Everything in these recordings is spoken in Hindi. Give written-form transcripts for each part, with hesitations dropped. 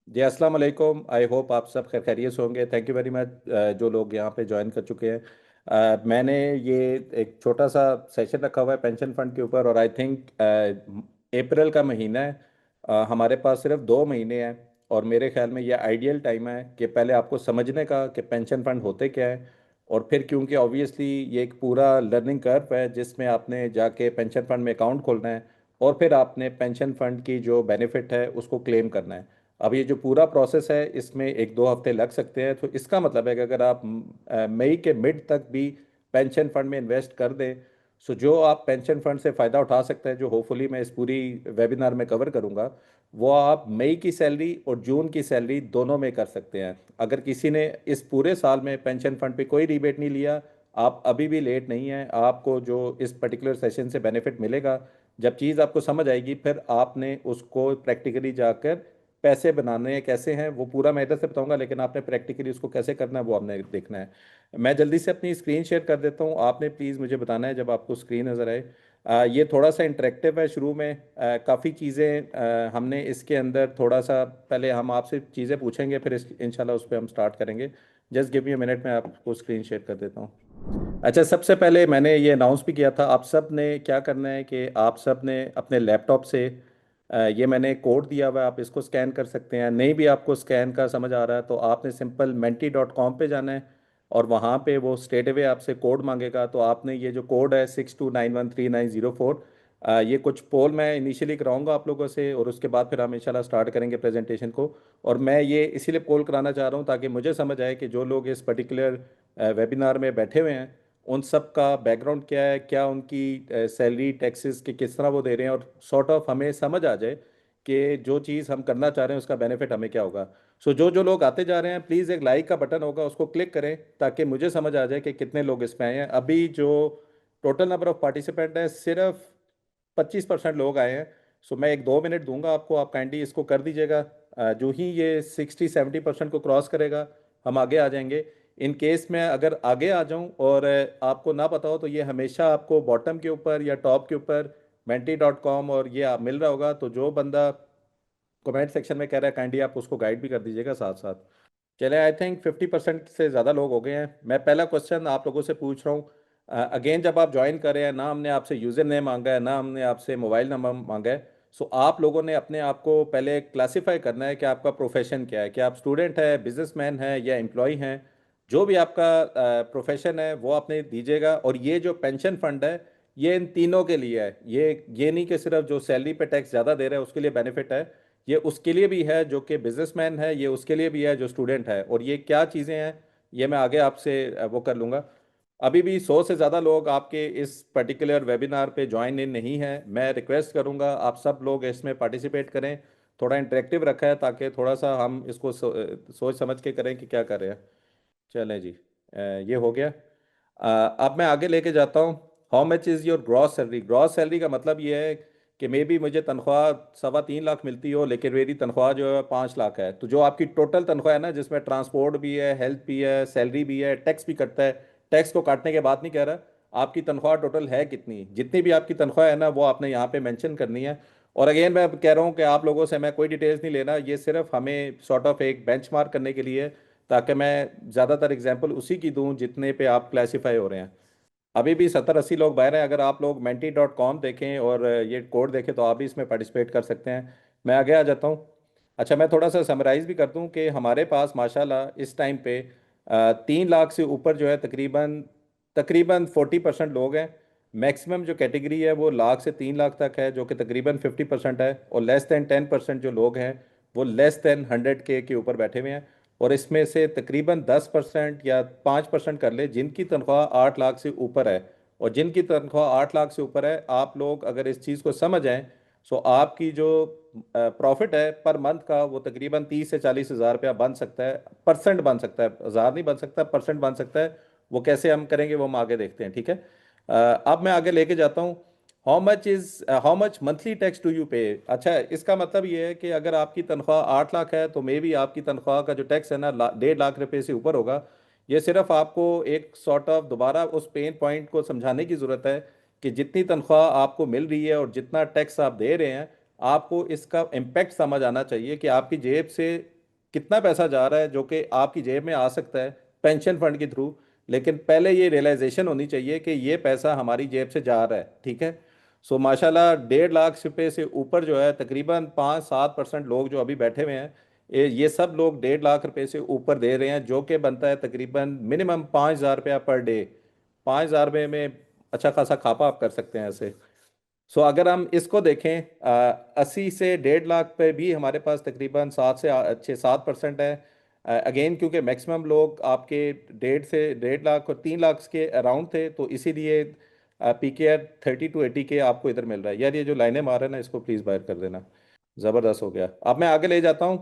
जी अस्सलाम वालेकुम। आई होप आप सब खैर खैरियत से होंगे। थैंक यू वेरी मच जो लोग यहाँ पे ज्वाइन कर चुके हैं। मैंने ये एक छोटा सा सेशन रखा हुआ है पेंशन फंड के ऊपर, और आई थिंक अप्रैल का महीना है। हमारे पास सिर्फ 2 महीने हैं, और मेरे ख्याल में ये आइडियल टाइम है कि पहले आपको समझने का कि पेंशन फंड होते क्या है, और फिर क्योंकि ऑब्वियसली ये एक पूरा लर्निंग कर्व है जिसमें आपने जाके पेंशन फंड में अकाउंट खोलना है, और फिर आपने पेंशन फंड की जो बेनिफिट है उसको क्लेम करना है। अब ये जो पूरा प्रोसेस है इसमें 1-2 हफ्ते लग सकते हैं, तो इसका मतलब है कि अगर आप मई के मिड तक भी पेंशन फंड में इन्वेस्ट कर दें, सो जो आप पेंशन फंड से फ़ायदा उठा सकते हैं, जो होपफुली मैं इस पूरी वेबिनार में कवर करूंगा, वो आप मई की सैलरी और जून की सैलरी दोनों में कर सकते हैं। अगर किसी ने इस पूरे साल में पेंशन फंड पे कोई रिबेट नहीं लिया, आप अभी भी लेट नहीं हैं। आपको जो इस पर्टिकुलर सेशन से बेनिफिट मिलेगा, जब चीज़ आपको समझ आएगी, फिर आपने उसको प्रैक्टिकली जाकर पैसे बनाने कैसे हैं वो पूरा मैं इधर से बताऊंगा, लेकिन आपने प्रैक्टिकली उसको कैसे करना है वो आपने देखना है। मैं जल्दी से अपनी स्क्रीन शेयर कर देता हूँ, आपने प्लीज़ मुझे बताना है जब आपको स्क्रीन नज़र आए। ये थोड़ा सा इंटरेक्टिव है शुरू में। काफ़ी चीज़ें हमने इसके अंदर थोड़ा सा पहले हम आपसे चीज़ें पूछेंगे, फिर इंशाल्लाह उस पर हम स्टार्ट करेंगे। Just give me a minute, मैं आपको स्क्रीन शेयर कर देता हूँ। अच्छा, सबसे पहले मैंने ये अनाउंस भी किया था, आप सब ने क्या करना है कि आप सब ने अपने लैपटॉप से ये मैंने कोड दिया हुआ है, आप इसको स्कैन कर सकते हैं। नहीं भी आपको स्कैन का समझ आ रहा है तो आपने सिंपल menti.com पे जाना है, और वहाँ पे वो स्ट्रेट अवे आपसे कोड मांगेगा। तो आपने ये जो कोड है 62913904, ये कुछ पोल मैं इनिशियली कराऊंगा आप लोगों से, और उसके बाद फिर हम इंशाल्लाह स्टार्ट करेंगे प्रेजेंटेशन को। और मैं ये इसीलिए पोल कराना चाह रहा हूँ ताकि मुझे समझ आए कि जो लोग इस पर्टिकुलर वेबिनार में बैठे हुए हैं उन सब का बैकग्राउंड क्या है, क्या उनकी सैलरी टैक्सेस के किस तरह वो दे रहे हैं, और सॉर्ट ऑफ हमें समझ आ जाए कि जो चीज़ हम करना चाह रहे हैं उसका बेनिफिट हमें क्या होगा। सो जो जो लोग आते जा रहे हैं, प्लीज़ एक लाइक का बटन होगा उसको क्लिक करें ताकि मुझे समझ आ जाए कि कितने लोग इसमें आए हैं। अभी जो टोटल नंबर ऑफ पार्टिसिपेंट है सिर्फ 25% लोग आए हैं। सो मैं 1-2 मिनट दूंगा आपको, आप काइंडली इसको कर दीजिएगा। जो ही ये 60-70% को क्रॉस करेगा हम आगे आ जाएंगे। इन केस में अगर आगे आ जाऊं और आपको ना पता हो, तो ये हमेशा आपको बॉटम के ऊपर या टॉप के ऊपर menti.com और ये आप मिल रहा होगा। तो जो बंदा कमेंट सेक्शन में कह रहा है काइंडली आप उसको गाइड भी कर दीजिएगा साथ साथ। चले, आई थिंक 50% से ज़्यादा लोग हो गए हैं। मैं पहला क्वेश्चन आप लोगों से पूछ रहा हूँ। अगेन, जब आप ज्वाइन कर रहे हैं ना, हमने आपसे यूज़र नेम मांगा है ना हमने आपसे मोबाइल नंबर मांगा है। सो आप लोगों ने अपने आप को पहले क्लासीफाई करना है कि आपका प्रोफेशन क्या है, कि आप स्टूडेंट है, बिजनेसमैन है या एम्प्लॉय हैं। जो भी आपका प्रोफेशन है वो आपने दीजिएगा। और ये जो पेंशन फंड है ये इन तीनों के लिए है। ये नहीं कि सिर्फ जो सैलरी पे टैक्स ज़्यादा दे रहा है उसके लिए बेनिफिट है, ये उसके लिए भी है जो कि बिजनेसमैन है, ये उसके लिए भी है जो स्टूडेंट है। और ये क्या चीज़ें हैं ये मैं आगे आपसे वो कर लूँगा। अभी भी 100 से ज़्यादा लोग आपके इस पर्टिकुलर वेबिनार पे ज्वाइन इन नहीं है। मैं रिक्वेस्ट करूँगा आप सब लोग इसमें पार्टिसिपेट करें। थोड़ा इंटरेक्टिव रखा है ताकि थोड़ा सा हम इसको सोच समझ के करें कि क्या कर रहे हैं। चलें जी, ये हो गया। अब मैं आगे लेके जाता हूँ। How much is your gross salary. Gross salary का मतलब ये है कि मे बी मुझे तनख्वाह 3.25 लाख मिलती हो, लेकिन मेरी तनख्वाह जो है 5 लाख है। तो जो आपकी टोटल तनख्वाह है ना, जिसमें ट्रांसपोर्ट भी है, हेल्थ भी है, सैलरी भी है, टैक्स भी कटता है, टैक्स को काटने के बाद नहीं कह रहा, आपकी तनख्वाह टोटल है कितनी, जितनी भी आपकी तनख्वाह है ना वो आपने यहाँ पे मेंशन करनी है। और अगेन मैं कह रहा हूँ कि आप लोगों से मैं कोई डिटेल्स नहीं लेना, ये सिर्फ हमें सॉर्ट ऑफ एक बेंचमार्क करने के लिए, ताकि मैं ज़्यादातर एग्जांपल उसी की दूं जितने पे आप क्लासीफाई हो रहे हैं। अभी भी 70-80 लोग बाहर हैं। अगर आप लोग menti.com देखें और ये कोड देखें तो आप भी इसमें पार्टिसिपेट कर सकते हैं। मैं आगे आ जाता हूँ। अच्छा, मैं थोड़ा सा समराइज़ भी कर दूं कि हमारे पास माशाल्लाह इस टाइम पे 3 लाख से ऊपर जो है तकरीबन तकरीबन 40% लोग हैं। मैक्सिमम जो कैटेगरी है वो लाख से 3 लाख तक है, जो कि तकरीबन 50% है। और लेस दैन 10% जो लोग हैं वो लेस दैन 100K के ऊपर बैठे हुए हैं। और इसमें से तकरीबन 10% या 5% कर ले जिनकी तनख्वाह 8 लाख से ऊपर है। और जिनकी तनख्वाह 8 लाख से ऊपर है, आप लोग अगर इस चीज़ को समझ आए, सो आपकी जो प्रॉफिट है पर मंथ का वो तकरीबन 30 से 40 हज़ार रुपया बन सकता है। परसेंट बन सकता है, हज़ार नहीं बन सकता, परसेंट बन सकता है। वो कैसे हम करेंगे वो हम आगे देखते हैं, ठीक है। अब मैं आगे लेके जाता हूँ। How much monthly tax do you पे। अच्छा, इसका मतलब ये है कि अगर आपकी तनख्वाह 8 लाख है तो मे बी आपकी तनख्वाह का जो टैक्स है ना 1.5 लाख रुपए से ऊपर होगा। ये सिर्फ आपको एक सॉर्ट ऑफ दोबारा उस पेन पॉइंट को समझाने की ज़रूरत है कि जितनी तनख्वाह आपको मिल रही है और जितना टैक्स आप दे रहे हैं, आपको इसका इम्पेक्ट समझ आना चाहिए कि आपकी जेब से कितना पैसा जा रहा है जो कि आपकी जेब में आ सकता है पेंशन फंड के थ्रू। लेकिन पहले ये रियलाइजेशन होनी चाहिए कि ये पैसा हमारी जेब से जा रहा है, ठीक है। सो माशाल्लाह 1.5 लाख रुपए से ऊपर जो है तकरीबन 5-7% लोग जो अभी बैठे हुए हैं, ये सब लोग 1.5 लाख रुपए से ऊपर दे रहे हैं, जो कि बनता है तकरीबन मिनिमम 5,000 रुपया पर डे। 5,000 रुपये में अच्छा खासा खापा आप कर सकते हैं ऐसे। सो अगर हम इसको देखें, 80 से 1.5 लाख पे भी हमारे पास तकरीबन 7 से 6-7% है। अगेन क्योंकि मैक्सिमम लोग आपके 1.5 से 1.5 लाख और 3 लाख के अराउंड थे, तो इसीलिए PKR 30 to 80K आपको इधर मिल रहा है। यार ये जो लाइनें मार रहे हैं ना, इसको प्लीज़ बाहर कर देना। ज़बरदस्त हो गया। अब मैं आगे ले जाता हूँ।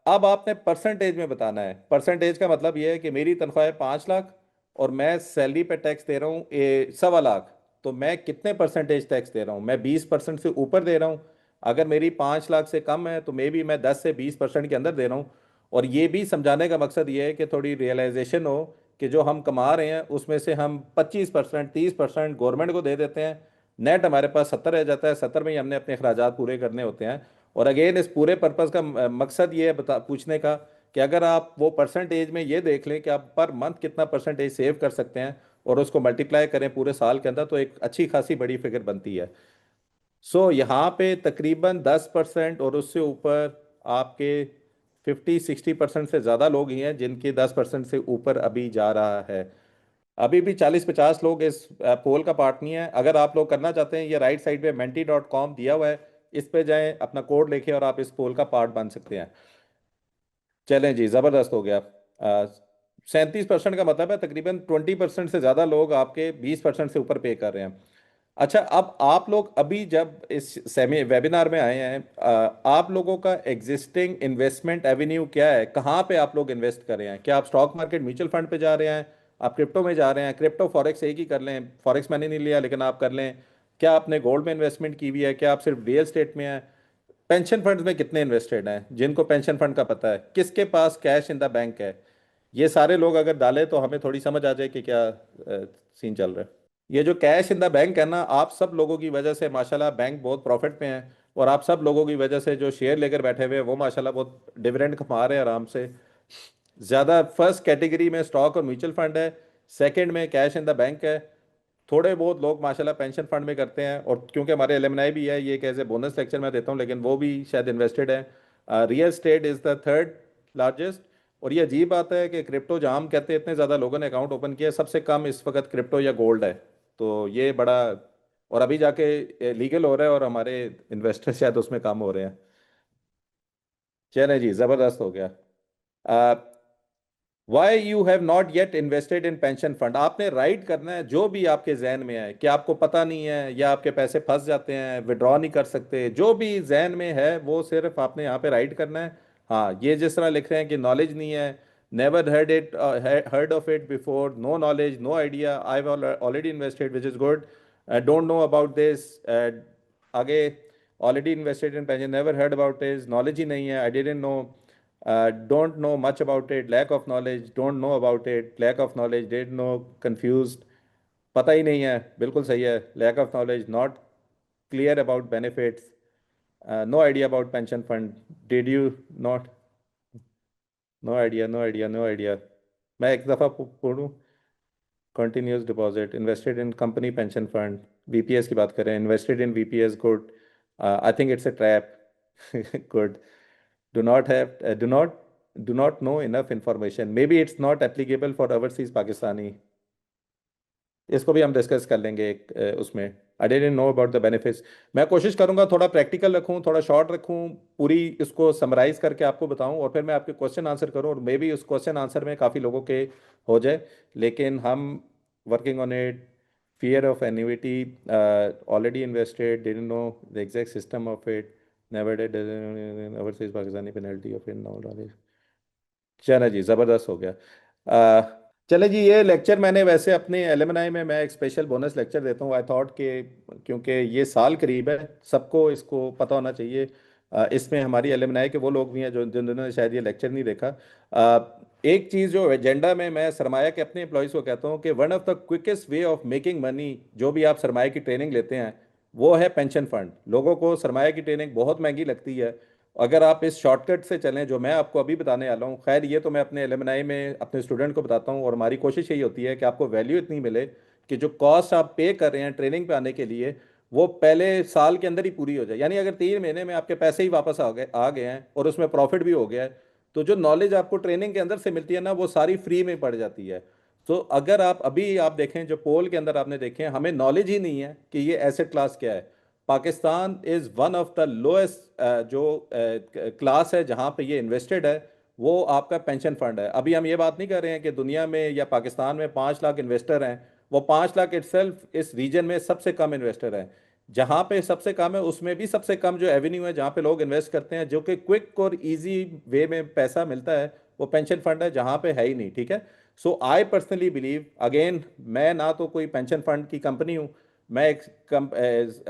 अब आपने परसेंटेज में बताना है। परसेंटेज का मतलब ये है कि मेरी तनख्वाह है 5 लाख और मैं सैलरी पे टैक्स दे रहा हूँ 1.25 लाख। तो मैं कितने परसेंटेज टैक्स दे रहा हूँ? मैं 20% से ऊपर दे रहा हूँ। अगर मेरी 5 लाख से कम है तो मे बी मैं 10 से 20% के अंदर दे रहा हूँ। और ये भी समझाने का मकसद ये है कि थोड़ी रियलाइजेशन हो कि जो हम कमा रहे हैं उसमें से हम 25% 30% गवर्नमेंट को दे देते हैं। नेट हमारे पास 70 रह जाता है। 70 में ही हमने अपने अखराजात पूरे करने होते हैं। और अगेन इस पूरे पर्पज़ का मकसद ये है पूछने का कि अगर आप वो परसेंटेज में ये देख लें कि आप पर मंथ कितना परसेंटेज सेव कर सकते हैं और उसको मल्टीप्लाई करें पूरे साल के अंदर, तो एक अच्छी खासी बड़ी फिगर बनती है। सो यहाँ पे तकरीबन 10% और उससे ऊपर आपके 50-60% से ज़्यादा लोग ही हैं जिनके 10% से ऊपर अभी जा रहा है। अभी भी 40-50 लोग इस पोल का पार्ट नहीं है। अगर आप लोग करना चाहते हैं, ये राइट साइड पे menti.com दिया हुआ है, इस पे जाएं, अपना कोड लेके और आप इस पोल का पार्ट बन सकते हैं। चलें जी, ज़बरदस्त हो गया। 37% का मतलब है तकरीबन 20% से ज़्यादा लोग आपके 20% से ऊपर पे कर रहे हैं। अच्छा, अब आप लोग अभी जब इस सेमी वेबिनार में आए हैं, आप लोगों का एग्जिस्टिंग इन्वेस्टमेंट एवेन्यू क्या है? कहाँ पे आप लोग इन्वेस्ट कर रहे हैं? क्या आप स्टॉक मार्केट म्यूचुअल फंड पे जा रहे हैं? आप क्रिप्टो में जा रहे हैं? क्रिप्टो फॉरेक्स एक ही कर लें, फॉरेक्स मैंने नहीं लिया लेकिन आप कर लें। क्या आपने गोल्ड में इन्वेस्टमेंट की हुई है? क्या आप सिर्फ रियल स्टेट में हैं? पेंशन फंड में कितने इन्वेस्टेड हैं? जिनको पेंशन फंड का पता है, किसके पास कैश इन द बैंक है? ये सारे लोग अगर डालें तो हमें थोड़ी समझ आ जाए कि क्या सीन चल रहा है। ये जो कैश इन द बैंक है ना, आप सब लोगों की वजह से माशाल्लाह बैंक बहुत प्रॉफिट में है। और आप सब लोगों की वजह से जो शेयर लेकर बैठे हुए हैं वो माशाल्लाह बहुत डिविडेंड कमा रहे हैं आराम से। ज़्यादा फर्स्ट कैटेगरी में स्टॉक और म्यूचुअल फंड है, सेकंड में कैश इन द बैंक है। थोड़े बहुत लोग माशाल्लाह पेंशन फंड में करते हैं, और क्योंकि हमारे एलएमएनआई भी है, ये कैसे बोनस लेक्चर मैं देता हूँ, लेकिन वो भी शायद इन्वेस्टेड है। Real estate is the third largest. और ये अजीब बात है कि क्रिप्टो जहाँ हम कहते हैं इतने ज़्यादा लोगों ने अकाउंट ओपन किया, सबसे कम इस वक्त क्रिप्टो या गोल्ड है। तो ये बड़ा, और अभी जाके लीगल हो रहा है और हमारे इन्वेस्टर शायद उसमें कम हो रहे हैं। चलें जी, ज़बरदस्त हो गया। Why you have not yet invested in pension fund, आपने राइट करना है जो भी आपके जहन में है। कि आपको पता नहीं है या आपके पैसे फंस जाते हैं, विड्रॉ नहीं कर सकते, जो भी जहन में है वो सिर्फ आपने यहाँ पे राइट करना है। हाँ, ये जिस तरह लिख रहे हैं कि नॉलेज नहीं है, never heard of it before, no knowledge, no idea, I have already invested which is good, don't know about this, आगे already invested in pension, never heard about this, knowledge ही नहीं है, I didn't know, don't know much about it, lack of knowledge, don't know about it, lack of knowledge, didn't know, confused, पता ही नहीं है, बिल्कुल सही है। lack of knowledge, not clear about benefits, no idea about pension fund, did you not, no idea, no idea, no idea। मैं एक दफ़ा पढ़ूँ। Continuous deposit, invested in company pension fund, VPS की बात करें, invested in VPS, good. I think it's a trap, good. do not have do not know enough information, maybe it's not applicable for overseas Pakistani। इसको भी हम डिस्कस कर लेंगे एक उसमें। आई didn't know about the benefits. मैं कोशिश करूंगा थोड़ा प्रैक्टिकल रखूं, थोड़ा शॉर्ट रखूं, पूरी इसको समराइज करके आपको बताऊं और फिर मैं आपके क्वेश्चन आंसर करूं, और मे बी उस क्वेश्चन आंसर में काफ़ी लोगों के हो जाए। लेकिन हम working on it. Fear of annuity, already invested, didn't know the exact system of it, never did overseas Pakistani penalty of in knowledge. चलो जी, ज़बरदस्त हो गया। चले जी, ये लेक्चर मैंने वैसे अपने एलएमएनआई में मैं एक स्पेशल बोनस लेक्चर देता हूँ। आई थॉट कि क्योंकि ये साल करीब है, सबको इसको पता होना चाहिए। इसमें हमारी एलएमएनआई के वो लोग भी हैं जो जिन्होंने शायद ये लेक्चर नहीं देखा। एक चीज़ जो एजेंडा में मैं सरमाया के अपने एम्प्लॉयज़ को कहता हूँ कि one of the quickest way of making money, जो भी आप सरमाया की ट्रेनिंग लेते हैं, वो है पेंशन फंड। लोगों को सरमाया की ट्रेनिंग बहुत महंगी लगती है, अगर आप इस शॉर्टकट से चलें जो मैं आपको अभी बताने वाला हूँ, खैर ये तो मैं अपने एलुमनाई में अपने स्टूडेंट को बताता हूँ, और हमारी कोशिश यही होती है कि आपको वैल्यू इतनी मिले कि जो कॉस्ट आप पे कर रहे हैं ट्रेनिंग पे आने के लिए, वो पहले साल के अंदर ही पूरी हो जाए। यानी अगर 3 महीने में आपके पैसे ही वापस आ गए हैं और उसमें प्रॉफिट भी हो गया है, तो जो नॉलेज आपको ट्रेनिंग के अंदर से मिलती है ना, वो सारी फ्री में पड़ जाती है। तो अगर आप अभी आप देखें, जो पोल के अंदर आपने देखे हैं, हमें नॉलेज ही नहीं है कि ये एसेट क्लास क्या है। Pakistan is one of the lowest जो क्लास है जहाँ पे ये इन्वेस्टेड है, वो आपका पेंशन फंड है। अभी हम ये बात नहीं कर रहे हैं कि दुनिया में या पाकिस्तान में 5 लाख इन्वेस्टर हैं, वो 5 लाख इटसेल्फ इस रीजन में सबसे कम इन्वेस्टर हैं। जहाँ पे सबसे कम है उसमें भी सबसे कम जो एवेन्यू है जहाँ पे लोग इन्वेस्ट करते हैं, जो कि क्विक और इजी वे में पैसा मिलता है, वो पेंशन फंड है, जहाँ पे है ही नहीं। ठीक है। सो आई पर्सनली बिलीव, अगेन मैं ना तो कोई पेंशन फंड की कंपनी हूँ, मैं एक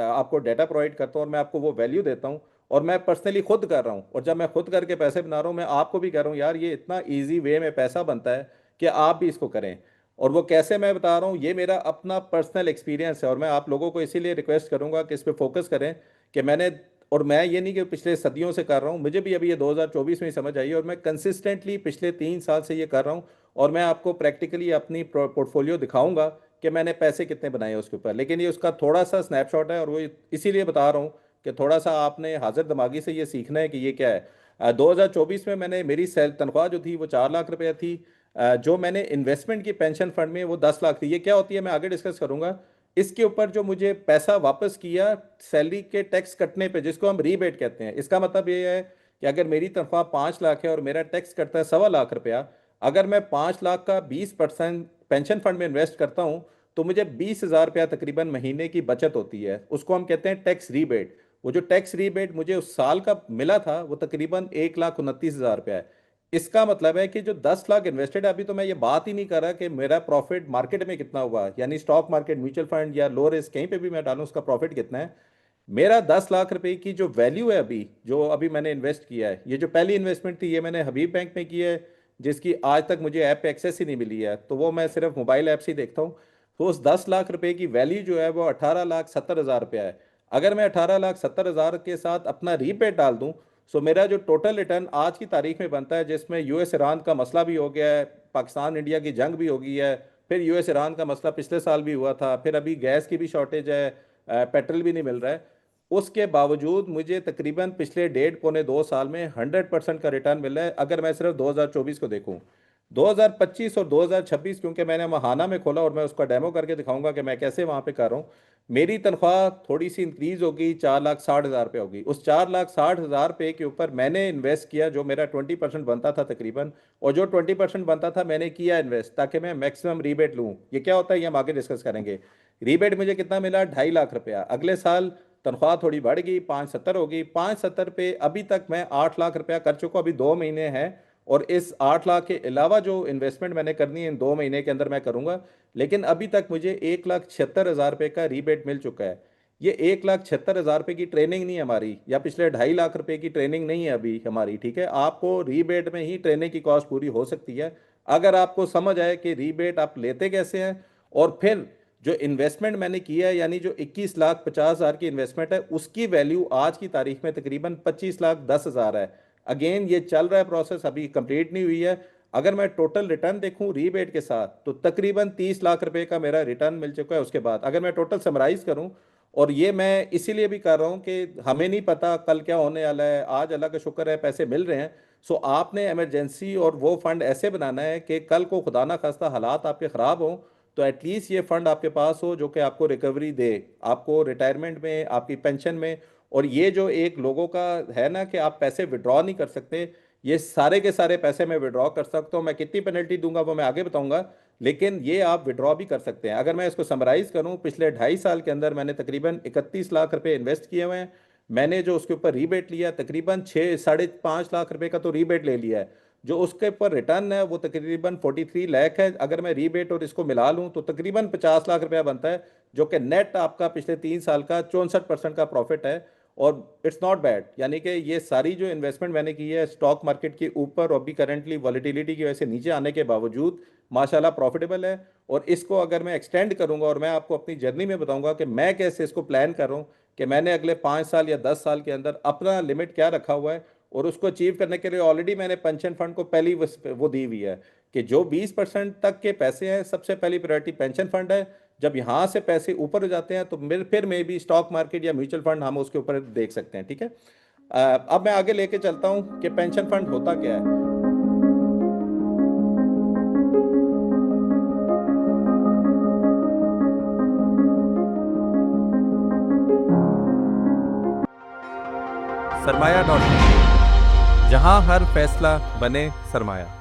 आपको डेटा प्रोवाइड करता हूँ और मैं आपको वो वैल्यू देता हूँ, और मैं पर्सनली खुद कर रहा हूँ। और जब मैं खुद करके पैसे बना रहा हूँ, मैं आपको भी कह रहा हूँ यार ये इतना इजी वे में पैसा बनता है कि आप भी इसको करें। और वो कैसे मैं बता रहा हूँ, ये मेरा अपना पर्सनल एक्सपीरियंस है, और मैं आप लोगों को इसीलिए रिक्वेस्ट करूंगा कि इस पे फोकस करें कि मैंने, और मैं ये नहीं कि पिछले सदियों से कर रहा हूँ, मुझे भी अभी ये 2024 में ही समझ आई है, और मैं कंसिस्टेंटली पिछले 3 साल से ये कर रहा हूँ। और मैं आपको प्रैक्टिकली अपनी पोर्टफोलियो दिखाऊंगा कि मैंने पैसे कितने बनाए उसके ऊपर। लेकिन ये उसका थोड़ा सा स्नैपशॉट है, और वो इसीलिए बता रहा हूँ कि थोड़ा सा आपने हाजिर दिमागी से ये सीखना है कि ये क्या है। 2024 में मैंने, मेरी सैल तनख्वाह जो थी वो 4 लाख रुपए थी। जो मैंने इन्वेस्टमेंट की पेंशन फंड में वो 10 लाख थी। ये क्या होती है मैं आगे डिस्कस करूंगा। इसके ऊपर जो मुझे पैसा वापस किया सैलरी के टैक्स कटने पे, जिसको हम रीबेट कहते हैं, इसका मतलब ये है कि अगर मेरी तनख्वाह 5 लाख है और मेरा टैक्स कटता है 1.25 लाख रुपया, अगर मैं 5 लाख का 20% पेंशन फंड में इन्वेस्ट करता हूँ, तो मुझे 20,000 रुपया तकरीबन महीने की बचत होती है। उसको हम कहते हैं टैक्स रीबेट। वो जो टैक्स रीबेट मुझे उस साल का मिला था वो तकरीबन 1,29,000 रुपया है। इसका मतलब है कि जो 10 लाख इन्वेस्टेड है, अभी तो मैं ये बात ही नहीं कर रहा कि मेरा प्रॉफिट मार्केट में कितना हुआ, यानी स्टॉक मार्केट, म्यूचुअल फंड या लो रिस्क कहीं पे भी मैं डालूं उसका प्रॉफिट कितना है। मेरा 10 लाख रुपए की जो वैल्यू है अभी, जो अभी मैंने इन्वेस्ट किया है, ये जो पहली इन्वेस्टमेंट थी ये मैंने हबीब बैंक में की है, जिसकी आज तक मुझे ऐप पे एक्सेस ही नहीं मिली है, तो वो मैं सिर्फ मोबाइल ऐप से ही देखता हूँ। तो उस 10 लाख रुपए की वैल्यू जो है वो 18,70,000 रुपया है। अगर मैं 18,70,000 के साथ अपना रीपेड डाल दूं, सो मेरा जो टोटल रिटर्न आज की तारीख में बनता है, जिसमें यूएस ईरान का मसला भी हो गया है, पाकिस्तान इंडिया की जंग भी हो गई है, फिर यूएस ईरान का मसला पिछले साल भी हुआ था, फिर अभी गैस की भी शॉर्टेज है, पेट्रोल भी नहीं मिल रहा है, उसके बावजूद मुझे तकरीबन पिछले 1.5 पौने 2 साल में 100% का रिटर्न मिला है। अगर मैं सिर्फ 2024 को देखूं, 2025 और 2026 क्योंकि मैंने महाना में खोला और मैं उसका डेमो करके दिखाऊंगा कि मैं कैसे वहां पे कर रहा हूँ, मेरी तनख्वाह थोड़ी सी इंक्रीज होगी, 4,60,000 रुपये होगी। उस 4,60,000 रुपये के ऊपर मैंने इन्वेस्ट किया, जो मेरा 20% बनता था तकरीबन, और जो 20% बनता था मैंने किया इन्वेस्ट ताकि मैं मैक्सिमम रीबेट लूँ। ये क्या होता है ये हम आगे डिस्कस करेंगे। रीबेट मुझे कितना मिला, 2.5 लाख रुपया। अगले साल तनख्वाह थोड़ी बढ़ गई, 570 होगी। 570 पे अभी तक मैं 8 लाख रुपया कर चुका हूं, अभी 2 महीने हैं। और इस 8 लाख के अलावा जो इन्वेस्टमेंट मैंने करनी है इन 2 महीने के अंदर मैं करूंगा। लेकिन अभी तक मुझे 1,76,000 रुपये का रीबेट मिल चुका है। ये 1,76,000 रुपये की ट्रेनिंग नहीं है हमारी, या पिछले 2.5 लाख रुपए की ट्रेनिंग नहीं है अभी हमारी। ठीक है, आपको रीबेट में ही ट्रेनिंग की कॉस्ट पूरी हो सकती है, अगर आपको समझ आए कि रीबेट आप लेते कैसे हैं। और फिर जो इन्वेस्टमेंट मैंने किया है, यानी जो 21,50,000 की इन्वेस्टमेंट है, उसकी वैल्यू आज की तारीख में तकरीबन 25,10,000 है। अगेन ये चल रहा है प्रोसेस, अभी कंप्लीट नहीं हुई है। अगर मैं टोटल रिटर्न देखूं रीबेट के साथ, तो तकरीबन 30 लाख रुपए का मेरा रिटर्न मिल चुका है उसके बाद, अगर मैं टोटल समराइज करूं। और ये मैं इसीलिए भी कर रहा हूं कि हमें नहीं पता कल क्या होने वाला है, आज अल्लाह का शुक्र है पैसे मिल रहे हैं। सो आपने इमरजेंसी और वो फंड ऐसे बनाना है कि कल को खुदा ना खास्ता हालात आपके ख़राब हों, तो एटलीस्ट ये फंड आपके पास हो जो कि आपको रिकवरी दे, आपको रिटायरमेंट में, आपकी पेंशन में। और ये जो एक लोगों का है ना कि आप पैसे विड्रॉ नहीं कर सकते, ये सारे के सारे पैसे मैं विड्रॉ कर सकता हूँ। मैं कितनी पेनल्टी दूंगा वो मैं आगे बताऊंगा, लेकिन ये आप विड्रॉ भी कर सकते हैं। अगर मैं इसको समराइज करूं, पिछले 2.5 साल के अंदर मैंने तकरीबन 31 लाख रुपए इन्वेस्ट किए हुए हैं। मैंने जो उसके ऊपर रीबेट लिया तकरीबन 6 साढ़े 5 लाख रुपए का तो रीबेट ले लिया है। जो उसके ऊपर रिटर्न है वो तकरीबन 43 लाख है। अगर मैं रीबेट और इसको मिला लूं तो तकरीबन 50 लाख रुपया बनता है, जो कि नेट आपका पिछले 3 साल का 64% का प्रॉफिट है। और इट्स नॉट बैड, यानी कि ये सारी जो इन्वेस्टमेंट मैंने की है स्टॉक मार्केट के ऊपर और अभी करंटली वॉलेटिलिटी की वजह से नीचे आने के बावजूद माशाल्लाह प्रॉफिटेबल है। और इसको अगर मैं एक्सटेंड करूंगा, और मैं आपको अपनी जर्नी में बताऊंगा कि मैं कैसे इसको प्लान कर रहा हूँ कि मैंने अगले 5 साल या 10 साल के अंदर अपना लिमिट क्या रखा हुआ है, और उसको अचीव करने के लिए ऑलरेडी मैंने पेंशन फंड को पहली वो दी हुई है कि जो 20% तक के पैसे हैं, सबसे पहली प्रायोरिटी पेंशन फंड है। जब यहाँ से पैसे ऊपर हो जाते हैं तो फिर मे भी स्टॉक मार्केट या म्यूचुअल फंड हम उसके ऊपर देख सकते हैं। ठीक है। अब मैं आगे लेके चलता हूँ कि पेंशन फंड होता क्या है। सरमाया डॉट जहां हर फैसला बने सरमाया।